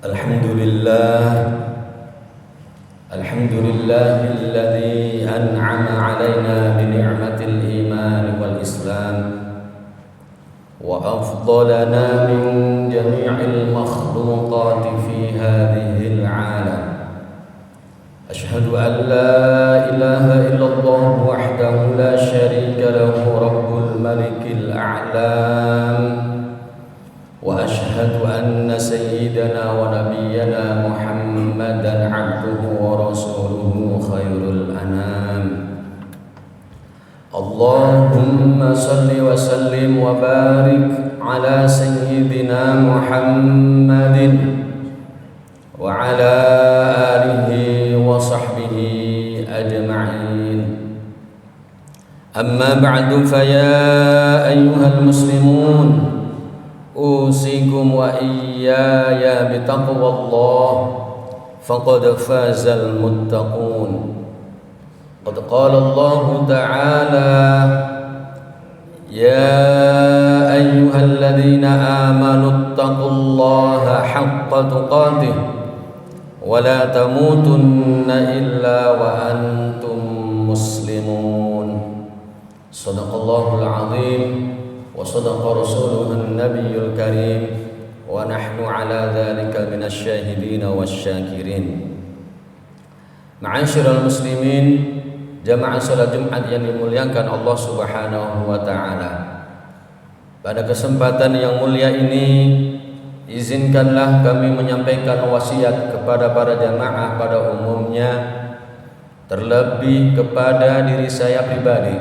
Alhamdulillahilladzi an'ama 'alaina bi ni'matil iman wal islam wa afdalana min jami'il makhluqati fi hadhil 'alam. Ashhadu an la ilaha illallah wahdahu la syarika lahu rabbul malikil a'lam. Wa ashhadu anna sayyidana wa nabiyyana Muhammadan abduhu wa rasuluhu khairul anam. Allahumma salli wa sallim wa barik ala sayyidina Muhammadin wa ala alihi wa sahbihi ajma'in. Amma ba'du, fa ya ayyuhal muslimun, usikum wa iyaya bitaqwallah, faqad fazal muttaqun. Qad qala Allah ta'ala, ya ayyuhalladzina amanu taqullaha haqqa tuqatih wa la tamutunna illa wa antum muslimun. Shadaqallahul azim wa sadaqa rasuluhun nabiyul karim wa nahnu ala dhalika minasyahidin wasyakirin. Ma'asyiral muslimin, jamaah salat Jumat yang dimuliakan Allah Subhanahu wa taala. Pada kesempatan yang mulia ini, izinkanlah kami menyampaikan wasiat kepada para jamaah pada umumnya, terlebih kepada diri saya pribadi.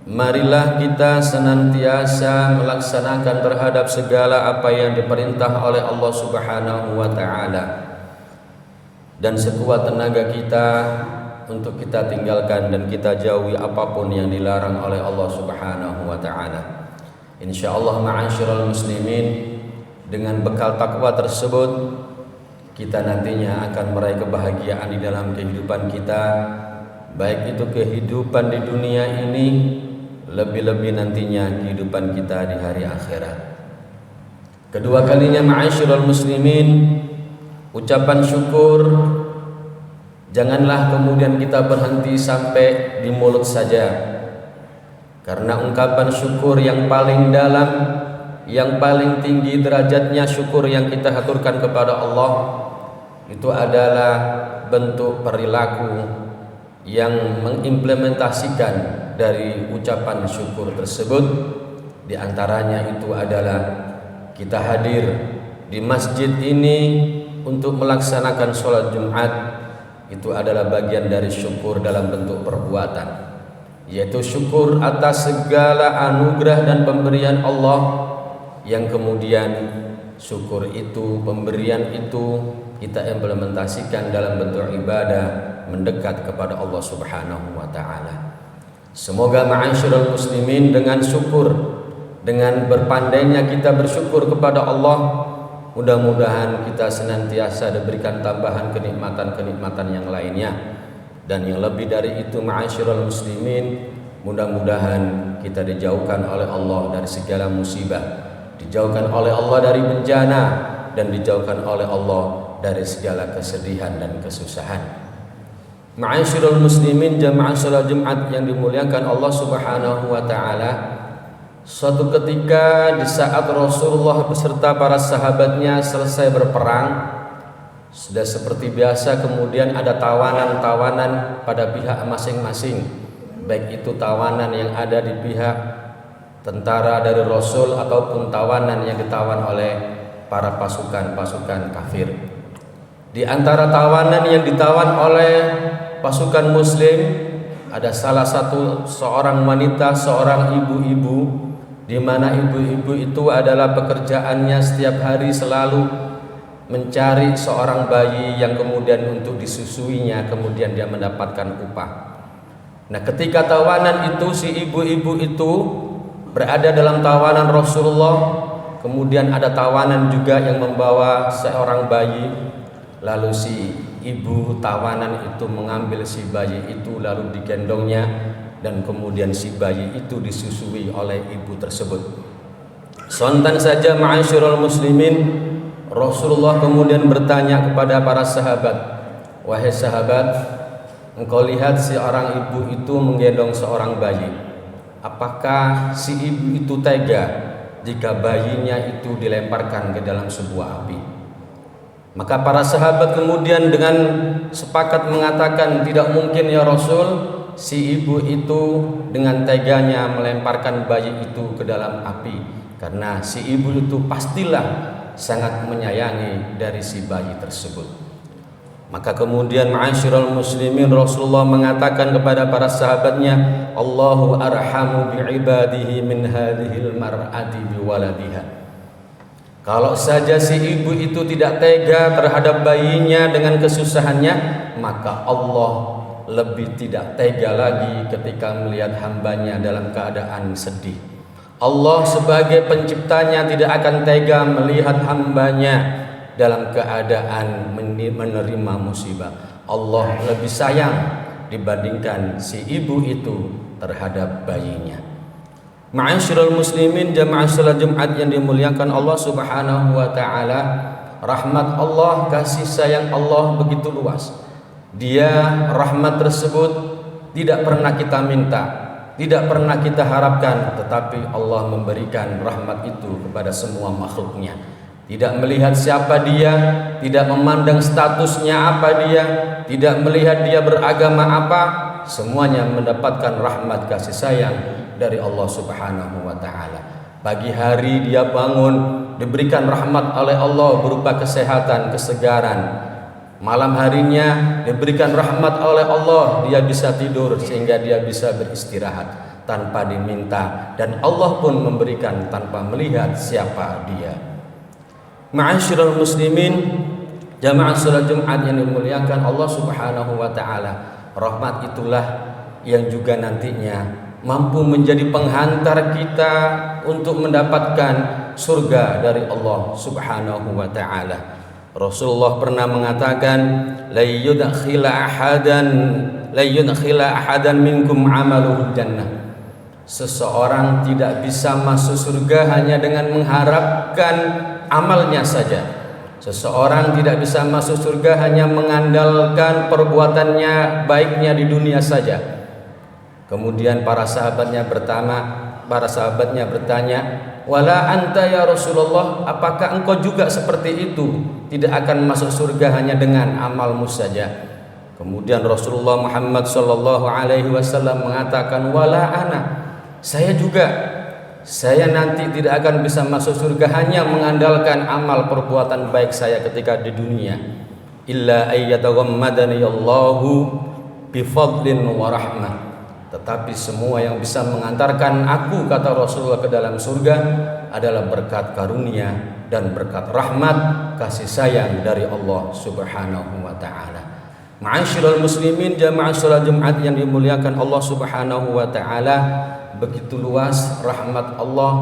Marilah kita senantiasa melaksanakan terhadap segala apa yang diperintah oleh Allah Subhanahu wa taala, dan sekuat tenaga kita untuk kita tinggalkan dan kita jauhi apapun yang dilarang oleh Allah Subhanahu wa taala. Insyaallah ma'asyiral muslimin, dengan bekal takwa tersebut kita nantinya akan meraih kebahagiaan di dalam kehidupan kita, baik itu kehidupan di dunia ini, lebih-lebih nantinya kehidupan kita di hari akhirat. Kedua kalinya ma'asyiral muslimin, ucapan syukur janganlah kemudian kita berhenti sampai di mulut saja, karena ungkapan syukur yang paling dalam, yang paling tinggi derajatnya syukur yang kita haturkan kepada Allah, itu adalah bentuk perilaku yang mengimplementasikan dari ucapan syukur tersebut. Di antaranya itu adalah kita hadir di masjid ini untuk melaksanakan sholat Jumat. Itu adalah bagian dari syukur dalam bentuk perbuatan, yaitu syukur atas segala anugerah dan pemberian Allah, yang kemudian syukur itu, pemberian itu kita implementasikan dalam bentuk ibadah mendekat kepada Allah Subhanahu wa taala. Semoga ma'asyiral muslimin, dengan syukur, dengan berpandainya kita bersyukur kepada Allah, mudah-mudahan kita senantiasa diberikan tambahan kenikmatan-kenikmatan yang lainnya. Dan yang lebih dari itu ma'asyiral muslimin, mudah-mudahan kita dijauhkan oleh Allah dari segala musibah, dijauhkan oleh Allah dari bencana, dan dijauhkan oleh Allah dari segala kesedihan dan kesusahan. Ma'asyiral muslimin, jamaah salat Jumat yang dimuliakan Allah Subhanahu wa taala, suatu ketika di saat Rasulullah beserta para sahabatnya selesai berperang, sudah seperti biasa kemudian ada tawanan-tawanan pada pihak masing-masing, baik itu tawanan yang ada di pihak tentara dari Rasul ataupun tawanan yang ditawan oleh para pasukan-pasukan kafir. Di antara tawanan yang ditawan oleh pasukan muslim ada salah satu seorang wanita, seorang ibu-ibu, di mana ibu-ibu itu adalah pekerjaannya setiap hari selalu mencari seorang bayi yang kemudian untuk disusuinya, kemudian dia mendapatkan upah. Nah, ketika tawanan itu, si ibu-ibu itu berada dalam tawanan Rasulullah, kemudian ada tawanan juga yang membawa seorang bayi, lalu si ibu tawanan itu mengambil si bayi itu lalu digendongnya, dan kemudian si bayi itu disusui oleh ibu tersebut. Sontan saja ma'asyiral muslimin, Rasulullah kemudian bertanya kepada para sahabat, "Wahai sahabat, engkau lihat si orang ibu itu menggendong seorang bayi. Apakah si ibu itu tega jika bayinya itu dilemparkan ke dalam sebuah api?" Maka para sahabat kemudian dengan sepakat mengatakan, "Tidak mungkin ya Rasul, si ibu itu dengan teganya melemparkan bayi itu ke dalam api, karena si ibu itu pastilah sangat menyayangi dari si bayi tersebut." Maka kemudian ma'asyiral muslimin, Rasulullah mengatakan kepada para sahabatnya, "Allahu arhamu bi'ibadihi min hadhil mar'ati biwaladiha." Kalau saja si ibu itu tidak tega terhadap bayinya dengan kesusahannya, maka Allah lebih tidak tega lagi ketika melihat hambanya dalam keadaan sedih. Allah sebagai penciptanya tidak akan tega melihat hambanya dalam keadaan menerima musibah. Allah lebih sayang dibandingkan si ibu itu terhadap bayinya. Ma'asyiral muslimin, jamaah salat Jumat yang dimuliakan Allah Subhanahu wa taala, rahmat Allah, kasih sayang Allah begitu luas. Dia, rahmat tersebut tidak pernah kita minta, tidak pernah kita harapkan, tetapi Allah memberikan rahmat itu kepada semua makhluknya. Tidak melihat siapa dia, tidak memandang statusnya apa dia, tidak melihat dia beragama apa, semuanya mendapatkan rahmat kasih sayang dari Allah Subhanahu wa taala. Pagi hari dia bangun, diberikan rahmat oleh Allah berupa kesehatan, kesegaran. Malam harinya diberikan rahmat oleh Allah, dia bisa tidur sehingga dia bisa beristirahat tanpa diminta, dan Allah pun memberikan tanpa melihat siapa dia. Ma'asyiral muslimin, jamaah salat Jumat yang dimuliakan Allah Subhanahu wa taala, rahmat itulah yang juga nantinya mampu menjadi penghantar kita untuk mendapatkan surga dari Allah Subhanahu wa taala. Rasulullah pernah mengatakan, la yudkhila ahadan minkum amaluhul jannah. Seseorang tidak bisa masuk surga hanya dengan mengharapkan amalnya saja. Seseorang tidak bisa masuk surga hanya mengandalkan perbuatannya baiknya di dunia saja. Kemudian para sahabatnya bertanya, "Wala anta ya Rasulullah, apakah engkau juga seperti itu? Tidak akan masuk surga hanya dengan amalmu saja?" Kemudian Rasulullah Muhammad sallallahu alaihi wasallam mengatakan, "Wala ana, saya juga. Saya nanti tidak akan bisa masuk surga hanya mengandalkan amal perbuatan baik saya ketika di dunia. Illa ayyataghammadani Allahu bifadlin wa rahmah." Tetapi semua yang bisa mengantarkan aku, kata Rasulullah, ke dalam surga adalah berkat karunia dan berkat rahmat kasih sayang dari Allah Subhanahu wa taala. Ma'asyiral muslimin, jamaah salat Jumat yang dimuliakan Allah Subhanahu wa taala, begitu luas rahmat Allah,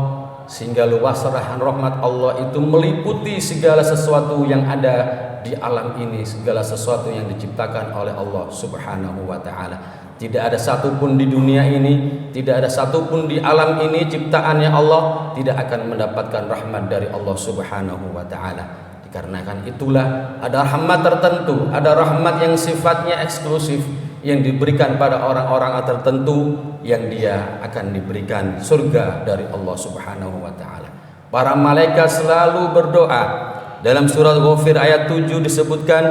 sehingga luas rahmat Allah itu meliputi segala sesuatu yang ada di alam ini, segala sesuatu yang diciptakan oleh Allah Subhanahu wa taala. Tidak ada satupun di dunia ini, tidak ada satupun di alam ini ciptaannya Allah tidak akan mendapatkan rahmat dari Allah Subhanahu wa taala. Dikarenakan itulah ada rahmat tertentu, ada rahmat yang sifatnya eksklusif yang diberikan pada orang-orang tertentu yang dia akan diberikan surga dari Allah Subhanahu wa taala. Para malaikat selalu berdoa. Dalam surat Ghafir ayat 7 disebutkan,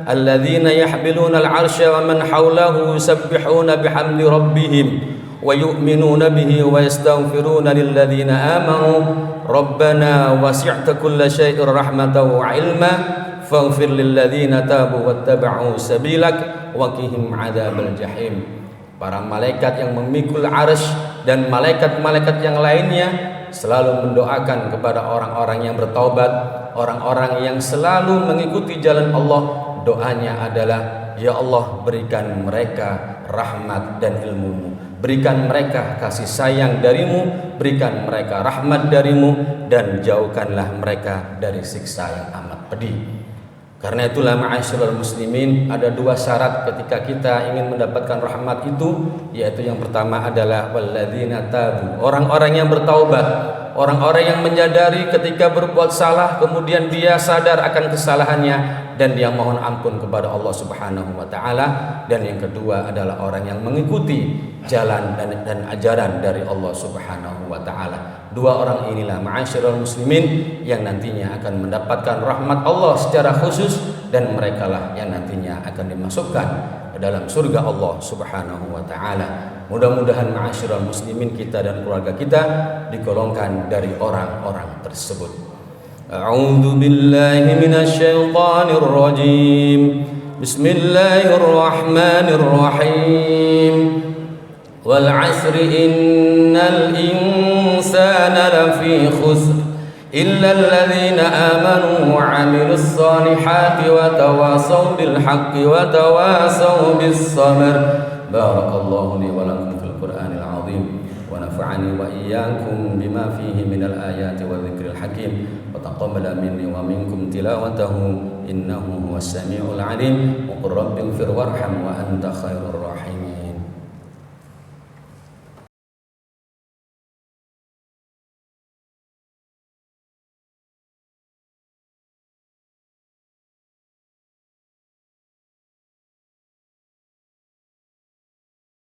alladzina yahmiluna al-'arsya wa man hawlahu yusabbihuna bihamdi rabbihim wa yu'minuna bihi wa yastaghfiruna lilladzina amanu rabbana wasi'ta kulla syai'in rahmatan wa 'ilma faghfir lilladzina tabu wattaba'u sabilak wa qihim 'adzabal jahim. Para malaikat yang memikul arsy dan malaikat-malaikat yang lainnya selalu mendoakan kepada orang-orang yang bertaubat, orang-orang yang selalu mengikuti jalan Allah. Doanya adalah, ya Allah, berikan mereka rahmat dan ilmu-Mu, berikan mereka kasih sayang dari-Mu, berikan mereka rahmat dari-Mu, dan jauhkanlah mereka dari siksa yang amat pedih. Karena itulah ma'asyiral muslimin, ada dua syarat ketika kita ingin mendapatkan rahmat itu, yaitu yang pertama adalah walladzina tabu, orang-orang yang bertaubat. orang-orang yang menyadari ketika berbuat salah kemudian dia sadar akan kesalahannya dan dia mohon ampun kepada Allah Subhanahu wa taala. Dan yang kedua adalah orang yang mengikuti jalan dan ajaran dari Allah Subhanahu wa taala. Dua orang inilah ma'asyiral muslimin yang nantinya akan mendapatkan rahmat Allah secara khusus, dan merekalah yang nantinya akan dimasukkan ke dalam surga Allah Subhanahu wa taala. Mudah-mudahan ma'asyiral muslimin kita dan keluarga kita digolongkan dari orang-orang tersebut. A'udzu billahi minasyaitonir rajim. Bismillahirrahmanirrahim. Wal 'asri innal insana lafi khusr illa alladhina amanu wa 'amilus solihati wa tawasaw bil haqqi wa tawasaw bis sabr. Barakallahu li wa lakum fil Qur'anil 'azim wa nafa'ani wa iyyakum bima fihi minal ayati wa dzikril hakim wa taqabbala minni wa minkum tilawatahu innahu huwas samiul 'alim wa qur rabbighfir warham wa anta khairur rahimin.